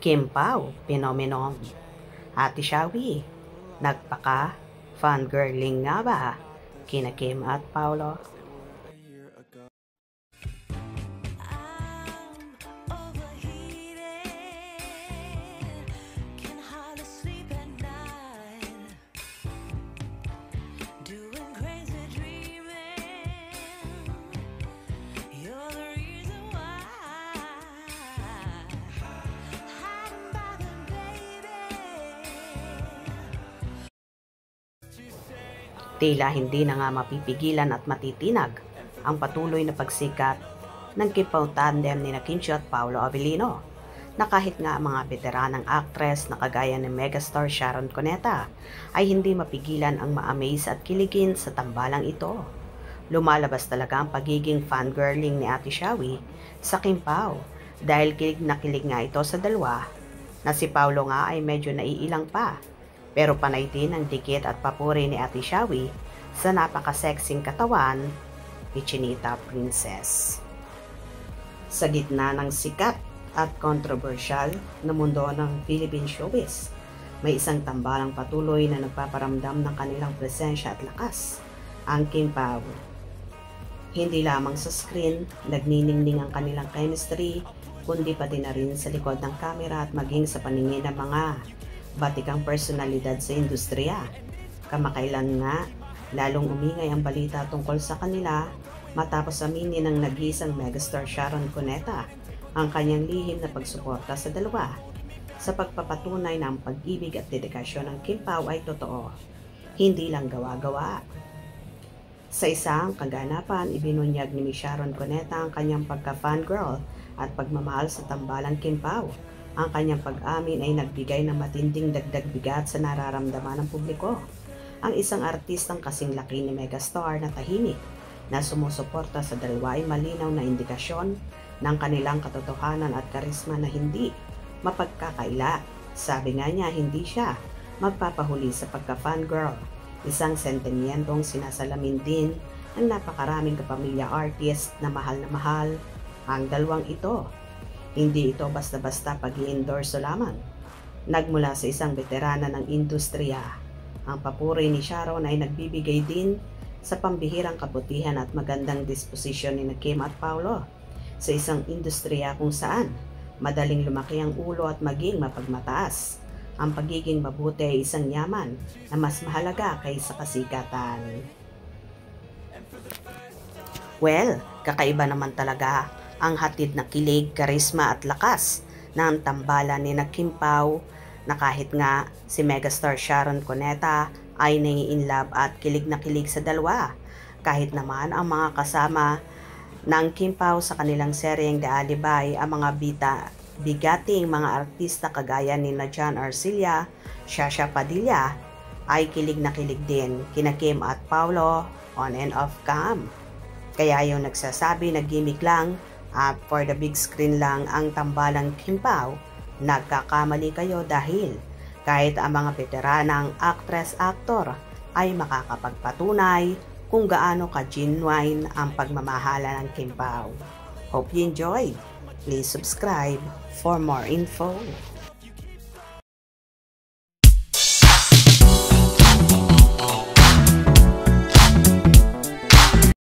Kim Pao, phenomenon. Ate Shawi, nagpaka-fangirling nga ba kina Kim at Paolo? Tila hindi na nga mapipigilan at matitinag ang patuloy na pagsikat ng Kim Pao tandem ni Quincio at Paolo Avellino, na kahit nga mga veteranang actress na kagaya ni megastar Sharon Cuneta ay hindi mapigilan ang ma-amaze at kiligin sa tambalang ito. Lumalabas talaga ang pagiging fangirling ni Ate Shawi sa Kim Pao dahil kilig na kilig nga ito sa dalawa, na si Paolo nga ay medyo naiilang pa. Pero panay din ang dikit at papuri ni Ate Shawi sa napaka-sexing katawan ni Chinita Princess. Sa gitna ng sikat at controversial na mundo ng Philippine showbiz, may isang tambalang patuloy na nagpaparamdam ng kanilang presensya at lakas, ang Kim Pao. Hindi lamang sa screen, nagniningning ang kanilang chemistry, kundi pati na rin sa likod ng kamera at maging sa paningin ng mga batikang personalidad sa industriya. Kamakailan nga, lalong umingay ang balita tungkol sa kanila matapos aminin ng nag-iisang megastar Sharon Cuneta ang kanyang lihim na pagsuporta sa dalawa sa pagpapatunay na ang pag-ibig at dedikasyon ng Kim Pao ay totoo, hindi lang gawa-gawa. Sa isang kaganapan, ibinunyag ni Sharon Cuneta ang kanyang pagka-fangirl at pagmamahal sa tambalang Kim Pao. Ang kanyang pag-amin ay nagbigay ng matinding dagdag bigat sa nararamdaman ng publiko. Ang isang artistang kasing laki ni megastar na tahimik na sumusuporta sa dalawa ay malinaw na indikasyon ng kanilang katotohanan at karisma na hindi mapagkakaila. Sabi nga niya, hindi siya magpapahuli sa pagka-fangirl. Isang sentimientong sinasalamin din ng napakaraming kapamilya artist na mahal ang dalawang ito. Hindi ito basta-basta pag-i-endorso lamang. Nagmula sa isang veterana ng industriya, ang papuri ni Sharon ay nagbibigay din sa pambihirang kabutihan at magandang disposisyon ni Kim at Paolo sa isang industriya kung saan madaling lumaki ang ulo at maging mapagmataas. Ang pagiging mabuti ay isang yaman na mas mahalaga kaysa kasikatan. Well, kakaiba naman talaga ang hatid na kilig, karisma at lakas ng tambalan ni Kim Pao, na kahit nga si megastar Sharon Cuneta ay nai-inlove at kilig na kilig sa dalawa. Kahit naman ang mga kasama ng Kim Pao sa kanilang seryeng The Alibay, ang mga bigating mga artista kagaya ni John Arcilla, Shasha Padilla, ay kilig na kilig din kina Kim at Paolo on and off cam. Kaya yung nagsasabi na gimmick lang at for the big screen lang ang tambalang Kim Pao, nagkakamali kayo dahil kahit ang mga veteranang actress-actor ay makakapagpatunay kung gaano ka-genuine ang pagmamahala ng Kim Pao. Hope you enjoyed. Please subscribe for more info.